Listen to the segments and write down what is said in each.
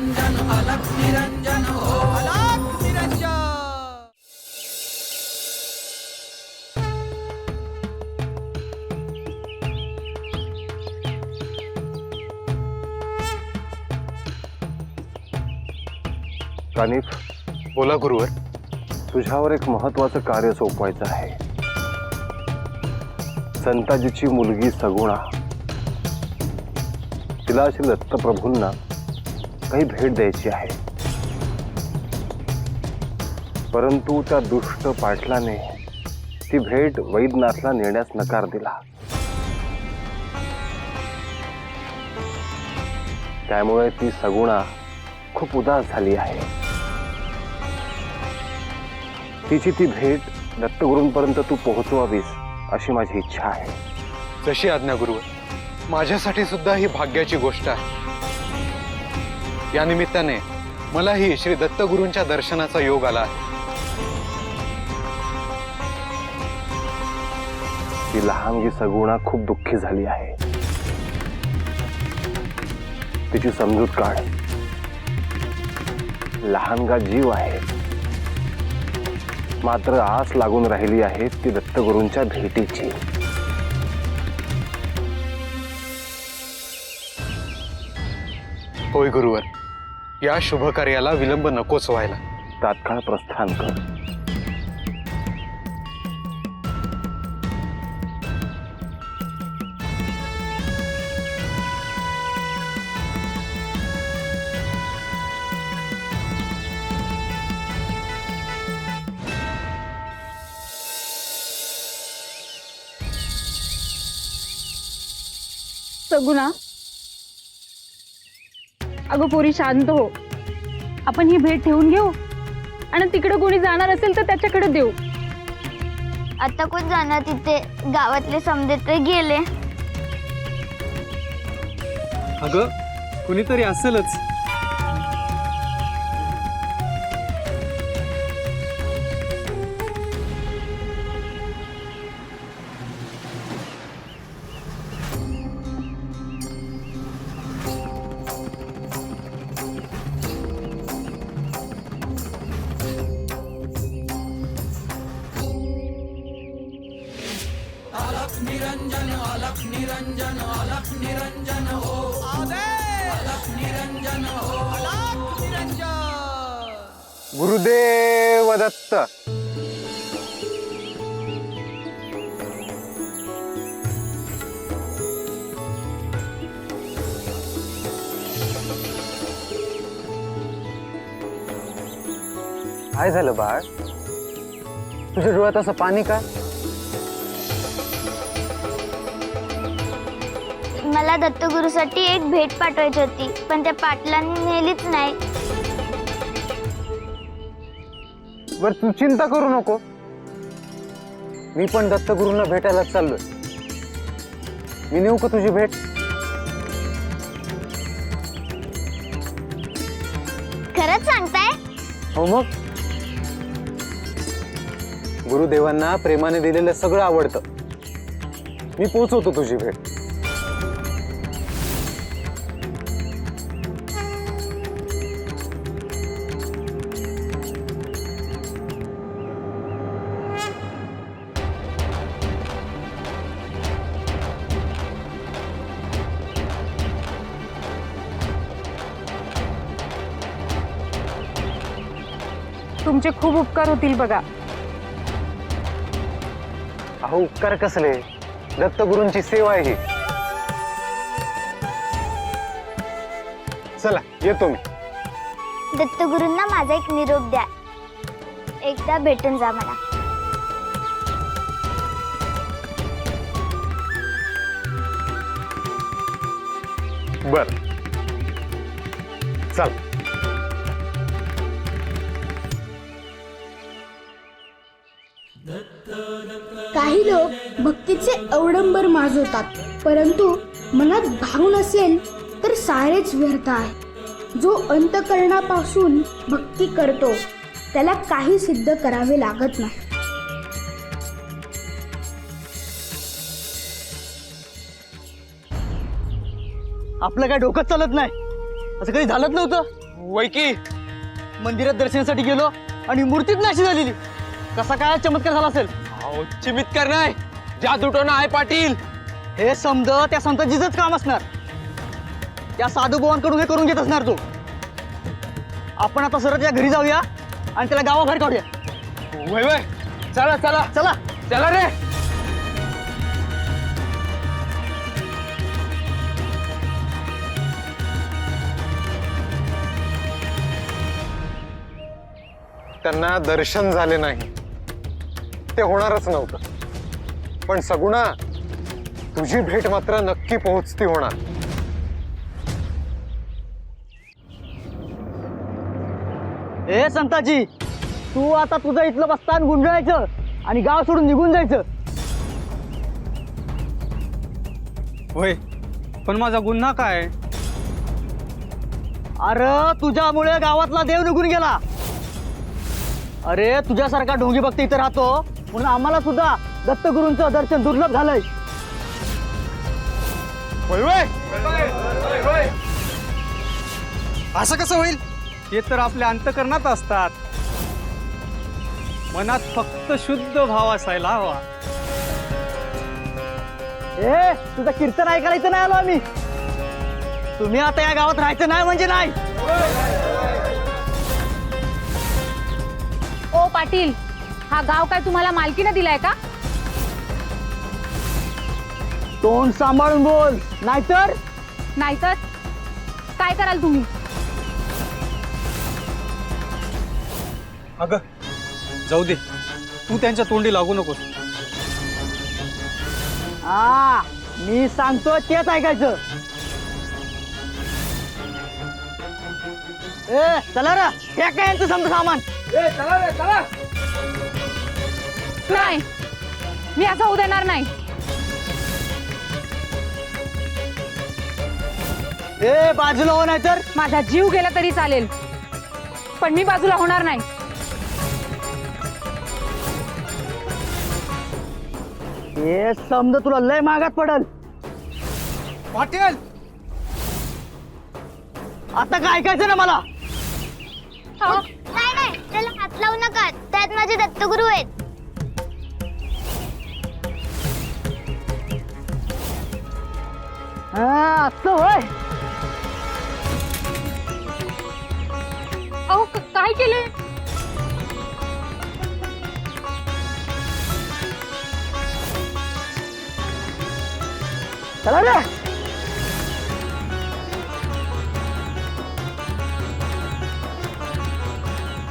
निरंजन अलख निरंजन हो अलख निरंजन। कानिफ, बोला गुरुवर. तुझ्यावर एक महत्वाचं कार्य सोपवायचं आहे. संताजीची मुलगी सगुणा, तिला श्री दत्तप्रभूंना काही भेट द्यायची आहे, परंतु त्या दुष्ट पाटलाने ती भेट वैद्यनाथला नेण्यास नकार दिला. त्यामुळे ती सगुणा खूप उदास झाली आहे. तिची ती भेट दत्तगुरूंपर्यंत तू पोहोचवावीस अशी माझी इच्छा आहे. जशी आज्ञा गुरुवर. माझ्यासाठी सुद्धा ही भाग्याची गोष्ट आहे. या निमित्ताने मलाही श्री दत्तगुरूंच्या दर्शनाचा योग आला आहे. ती लहानगी सगुणा खूप दुःखी झाली आहे. तिची समजूत काढ. लहानगा जीव आहे, मात्र आस लागून राहिली आहे ती दत्तगुरूंच्या भेटीची. होय गुरुवर, या शुभ कार्याला विलंब नकोच व्हायला. तात्काळ प्रस्थान कर. सगुणा, अगं पोरी शांत हो. आपण ही भेट ठेवून घेऊ आणि तिकडे कोणी जाणार असेल तर त्याच्याकडे देऊ. आता कोण जाणार तिथे? गावातले समजे तर गेले. अगं कुणीतरी असेलच. अलख निरंजन अलख निरंजन अलख निरंजन हो आदेश अलख निरंजन हो अलख निरंजन। गुरुदेव दत्त. काय झालं बाळ? तुझ्या डोळ्यात असं पाणी का? मला दत्तगुरूसाठी एक भेट पाठवायची होती, पण त्या पाटलांनी नेलीच नाही. बर तू चिंता करू नको, मी पण दत्तगुरूंना भेटायला चाललोय. मी नेऊ का तुझी भेट? खरंच सांगताय? हो मग. गुरुदेवांना प्रेमाने दिलेलं सगळं आवडतं. मी पोहोचवतो तुझी भेट. तुमचे खूप उपकार होतील बघा. अहो उपकार कसले? दत्तगुरूंची सेवा आहे ही. चला येतो मी. दत्तगुरूंना माझा एक निरोप द्या. एकदा भेटून जा मला. बर चल. काही लोक भक्तीचे अवडंबर माजवतात, परंतु मनात भाव नसेल तर सारेच व्यर्थ आहे. जो अंतःकरणापासून भक्ती करतो त्याला काही सिद्ध करावे लागत नाही. आपलं काय डोकं चालत नाही. असं कधी झालंच नव्हतं. वय की मंदिरात दर्शनासाठी गेलो आणि मूर्तीच नाशी झालेली. कसा काय चमत्कार झाला असेल? चिमितकर नाही, जादूटोना आहे पाटील. हे समज त्या संताजीचंच काम असणार. त्या साधू बुवांकडून हे करून घेत असणार तो. आपण आता सरळ त्या घरी जाऊया आणि त्याला गावाबाहेर काढूया. वय वय, चला चला चला. चला रे. त्यांना दर्शन झाले नाही, ते होणारच नव्हतं. पण सगुणा, तुझी भेट मात्र नक्की पोहोचती होणार. ए संताजी, तू आता तुझं इथलं बस्तान गुंडाळायचं आणि गाव सोडून निघून जायचं. होय, पण माझा गुन्हा काय? अरे तुझ्यामुळे गावातला देव निघून गेला. अरे तुझ्यासारखा ढोंगी भक्त इथे राहतो म्हणून आम्हाला सुद्धा दत्तगुरूंचं दर्शन दुर्लभ झालंय. वय वय. असं कसं होईल? ते तर आपल्या अंतकरणात असतात. मनात फक्त शुद्ध भाव असायला हवा. ए तुझं कीर्तन ऐकायला इथं नाही आलो आम्ही. तुम्ही आता या गावात राहायचं नाही म्हणजे नाही. ओ पाटील, हा गाव काय तुम्हाला मालकीनं दिलाय का? तोंड सांभाळून बोल, नाहीतर नाहीतर काय कराल तुम्ही? अगं जाऊ दे, तू त्यांच्या तोंडी लागू नकोस. हा मी सांगतो तेच ऐकायचं. ए चला रे, हे काय यांचं समजा सामान. नाही, मी असं होऊ देणार नाही. ए बाजूला हो, नाहीतर माझा जीव गेला तरी चालेल, पण मी बाजूला होणार नाही. हे समजा तुला लय मागात पडल. पाटील, आता काय ऐकायचं ना मला. नाही नाही, त्याला हात लावू नका. त्यात माझे दत्तगुरू आहेत. हा असं होय. अहो काय केलंय? चला रे.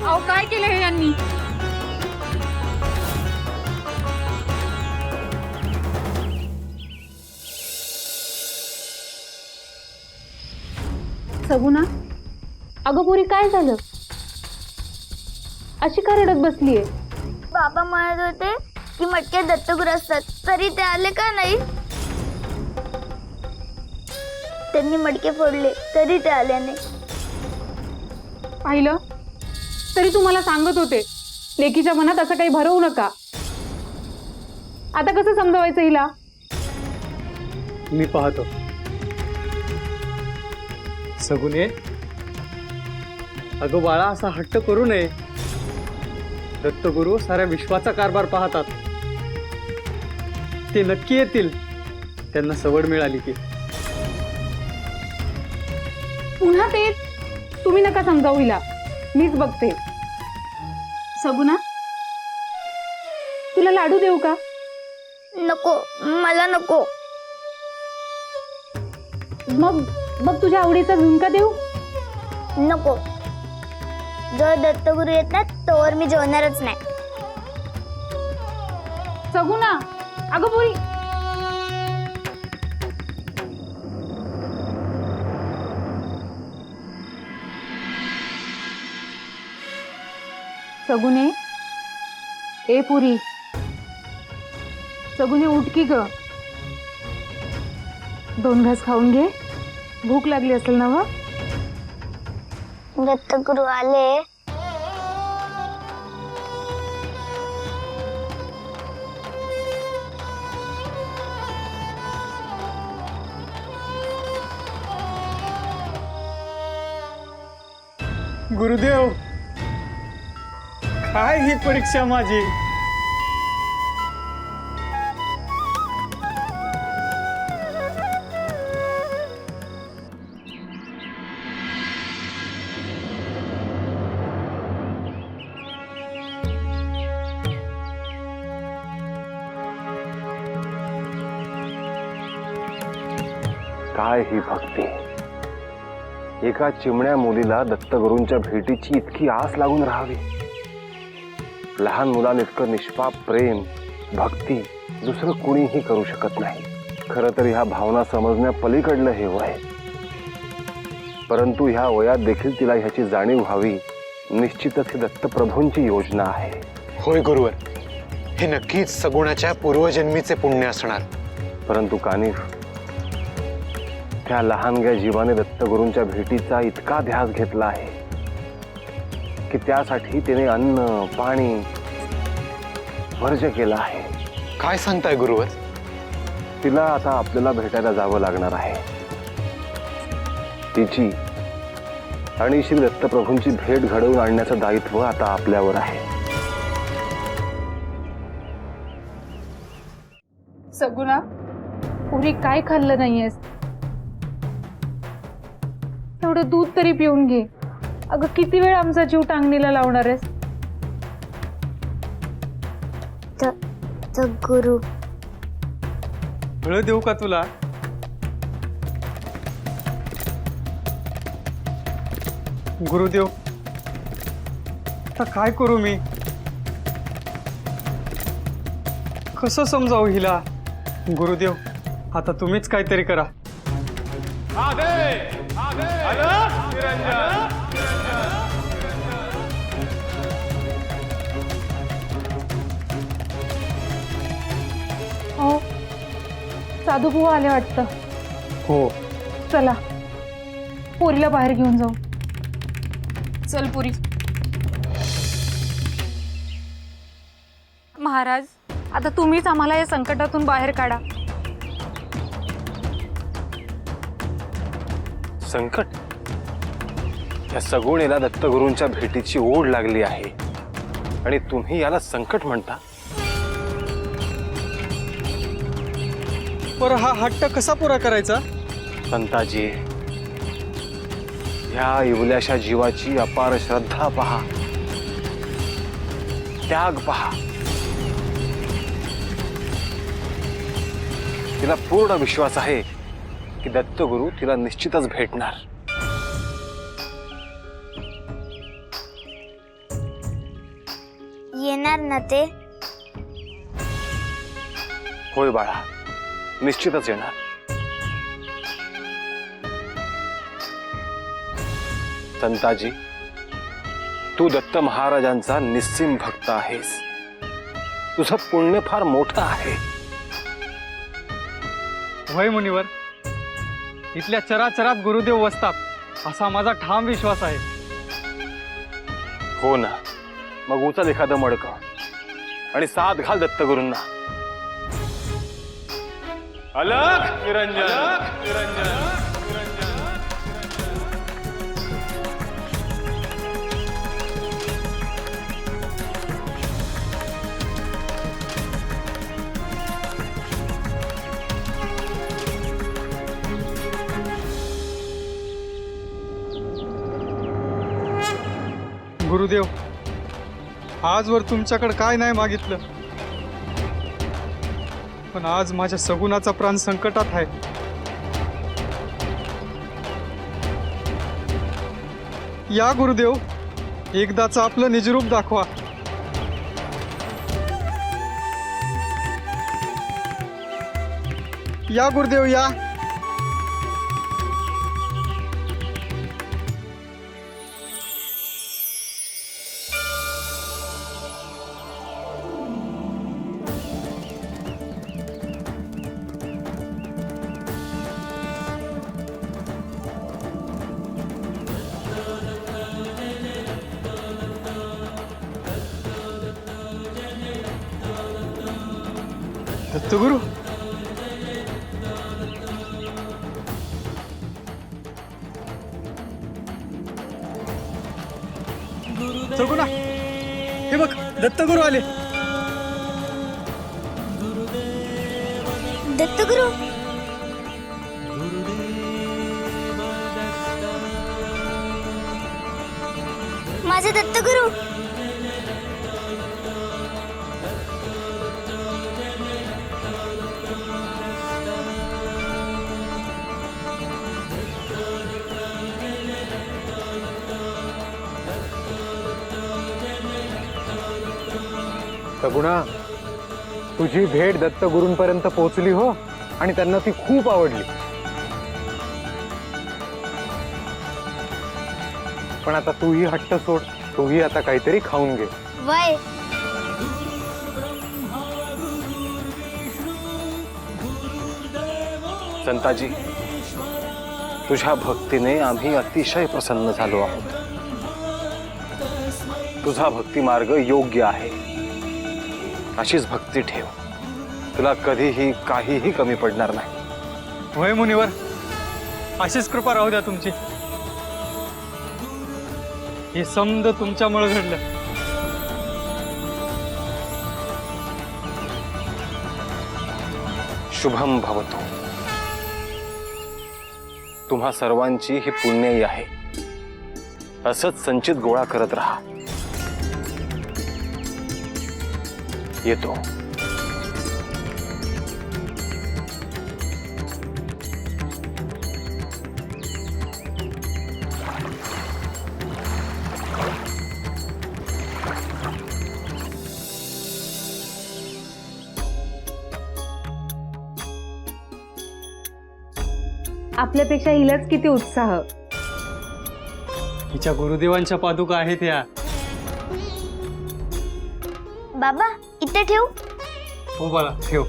अहो काय केलं हे यांनी? सगुणा, अगं पुरी काय झालं? अशी का रडत बसलीये? बाबा म्हणत होते की मटक्यात दत्तगुरू असतात, तरी ते आले का नाही? त्यांनी मटके फोडले तरी ते आले नाही. पाहिलं तरी तुम्हाला सांगत होते, लेकीच्या मनात असं काही भरवू नका. आता कसं समजवायचं हिला? मी पाहतो. सगुने, अगं बाळा, असा हट्ट करू नये. दत्तगुरू साऱ्या विश्वाचा कारभार पाहतात. ते नक्की येतील, त्यांना सवड मिळाली की. पुन्हा तेच, तुम्ही नका समजावू हिला, मीच बघते. सगुणा, तुला लाडू देऊ का? नको, मला नको. मग मग तुझ्या आवडीचा झुणका देऊ? नको. जर दत्तगुरू येतात तोवर मी जेवणारच नाही. सगुणा, अगं बोल. सगुने, ए पुरी, सगुने उठ की ग. 2 घास खाऊन घे, भूक लागली असेल ना व? दत्तगुरू आले. गुरुदेव, काय ही परीक्षा माझी? काय ही भक्ती! एका चिमण्या मुलीला दत्तगुरूंच्या भेटीची इतकी आस लागून राहावी. लहान मुलांइतकं निष्पाप प्रेम भक्ती दुसरं कुणीही करू शकत नाही. खरं तर ह्या भावना समजण्या पलीकडलं हे वय. परंतु ह्या वयात देखील तिला ह्याची जाणीव व्हावी, निश्चितच ही दत्तप्रभूंची योजना आहे. होय गुरुवर, हे नक्कीच सगुणाच्या पूर्वजन्मीचे पुण्य असणार. परंतु कानिफ, त्या लहानग्या जीवाने दत्तगुरूंच्या भेटीचा इतका ध्यास घेतला आहे की त्यासाठी तिने अन्न पाणी वर्ज केला आहे. काय सांगताय गुरुवर? तिला आता आपल्याला भेटायला जावं लागणार आहे. तिची आणि श्री दत्तप्रभूंची भेट घडवून आणण्याचं दायित्व आता आपल्यावर आहे. सगुणा, पुरी काय खाल्लं नाहीयेस? एवढं दूध तरी पिऊन घे. अगं किती वेळ आमचा जीव टांगणीला लावणार आहेस? गुरु, फळं देऊ का तुला? गुरुदेव, आता काय करू मी? कसं समजावं हिला? गुरुदेव, आता तुम्हीच काहीतरी करा. हो, साधू बुवा आले वाटतं. हो. चला, पोरीला बाहेर घेऊन जाऊ. चल पुरी. महाराज, आता तुम्हीच आम्हाला या संकटातून बाहेर काढा. संकट? या सगुणेला दत्तगुरूंच्या भेटीची ओढ लागली आहे आणि तुम्ही याला संकट म्हणता? पर हा हट्ट कसा पुरा करायचा? संताजी, ह्या इवल्याशा जीवाची अपार श्रद्धा पहा, त्याग पहा. तिला पूर्ण विश्वास आहे की दत्तगुरु तिला निश्चितच भेटणार. येणार ना ते? होय बाळा, निश्चितच येणार. संताजी, तू दत्त महाराजांचा निस्सीम भक्त आहेस. तुझं पुण्य फार मोठं आहे. वय मुनिवर, इथल्या चराचरात गुरुदेव वसतात असा माझा ठाम विश्वास आहे. हो ना, मग उचल एखादं मडकं आणि साथ घाल दत्तगुरूंना. अलख निरंजन. गुरुदेव, आजवर तुमच्याकडे काय नाही मागितलं, पण आज माझ्या सगुणाचा प्राण संकटात आहे. या गुरुदेव, एकदाच आपलं निजरूप दाखवा. या गुरुदेव, या. दत्तगुरु, सगुणा हे बघ दत्तगुरु आले. दत्तगुरु माझे दत्तगुरु. सगुणा, तुझी भेट दत्तगुरूंपर्यंत पोहोचली हो, आणि त्यांना ती खूप आवडली. पण आता तूही हट्ट सोड, तूही आता काहीतरी खाऊन घे. वय संताजी, तुझ्या भक्तीने आम्ही अतिशय प्रसन्न झालो आहोत. तुझा भक्ती मार्ग योग्य आहे. अशीच भक्ती ठेव. तुला कधीही काहीही कमी पडणार नाही. होय मुनिवर, अशीच कृपा राहू द्या तुमची. हे समद तुमच्यामुळे घडलं. शुभम भवतु. तुम्हा सर्वांची ही पुण्याई आहे. असंच संचित गोळा करत राहा. येतो. आपल्यापेक्षा हिलाच किती उत्साह. हिच्या गुरुदेवांच्या पादुका आहेत या. बाबा इथे ठेवू. हो बाळा, ठेव.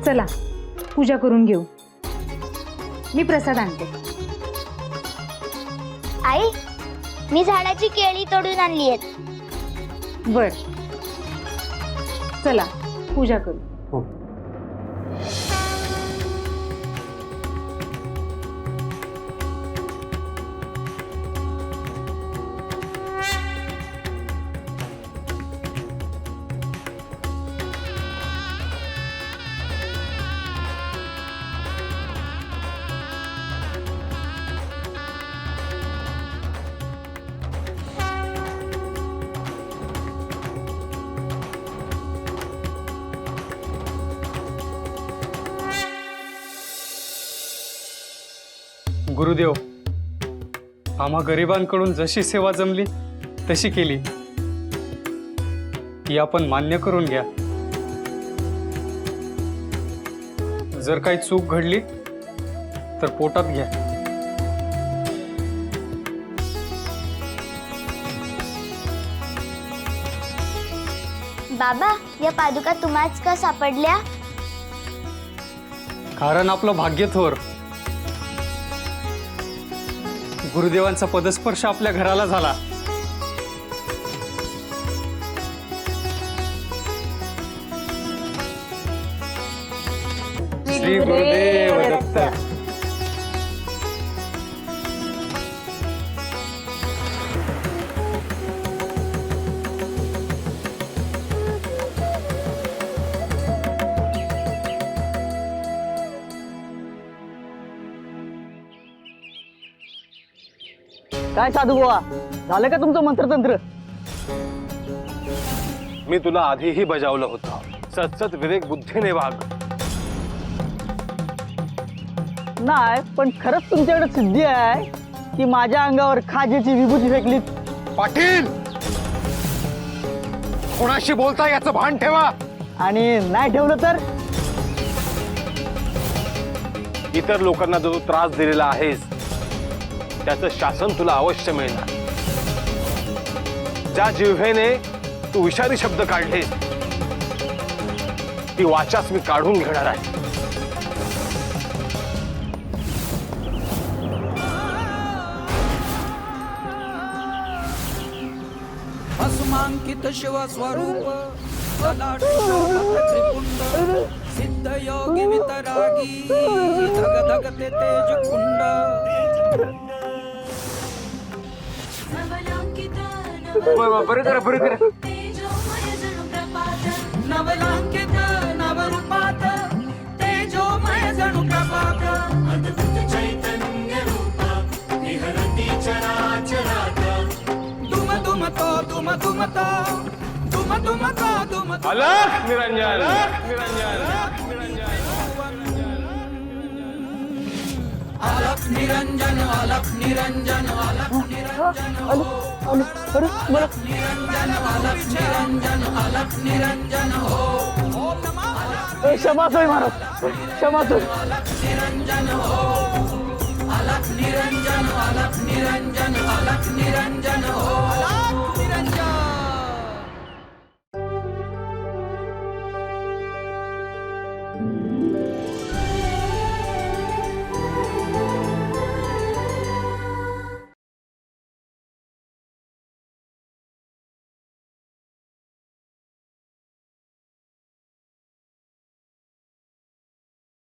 चला पूजा करून घेऊ. मी प्रसाद आणते. आई मी झाडाची केळी तोडून आणली आहेत. बर, चला पूजा करू. हो. गुरुदेव, आम्हा गरिबांकडून जशी सेवा जमली तशी केली. ती आपण मान्य करून घ्या. जर काही चूक घडली तर पोटात घ्या. बाबा या पादुका तुम्हाच का सापडल्या. कारण आपलं भाग्य थोर. गुरुदेवांचा पदस्पर्श आपल्या घराला झाला. श्री गुरुदेव दत्त. काय साधू बुवा, झालं का तुमचं मंत्रतंत्र? मी तुला आधीही बजावलं होतं. सतसत विवेक बुद्धीने वाग. नाही, पण खरंच तुमच्याकडे सिद्धी आहे की माझ्या अंगावर खाजेची विभूती फेकली. पाटील, कोणाशी बोलता याचं भान ठेवा. आणि नाही ठेवलं तर इतर लोकांना जो तू त्रास दिलेला आहेस त्याचं शासन तुला अवश्य मिळणार. ज्या जिव्हेने तू विषारी शब्द काढले ती वाचाच मी काढून घेणार आहे. भस्मांकित शिव स्वरूप त्रिपुंड सिद्ध योगी वितरागी धग धगते तेज कुंड नवलांकित नवरूपात तेजोमय जणू प्रभात दुम दुम तो दुम दुम तो दुम दुम तो दुम अलख निरंजन अलख निरंजन अलख निरंजन अलख निरंजन निरंजन अलख निरंजन अलख निरंजन हो ओम नमः क्षमासोय महाराज क्षमासोय अलख निरंजन हो अलख निरंजन अलख निरंजन अलख निरंजन हो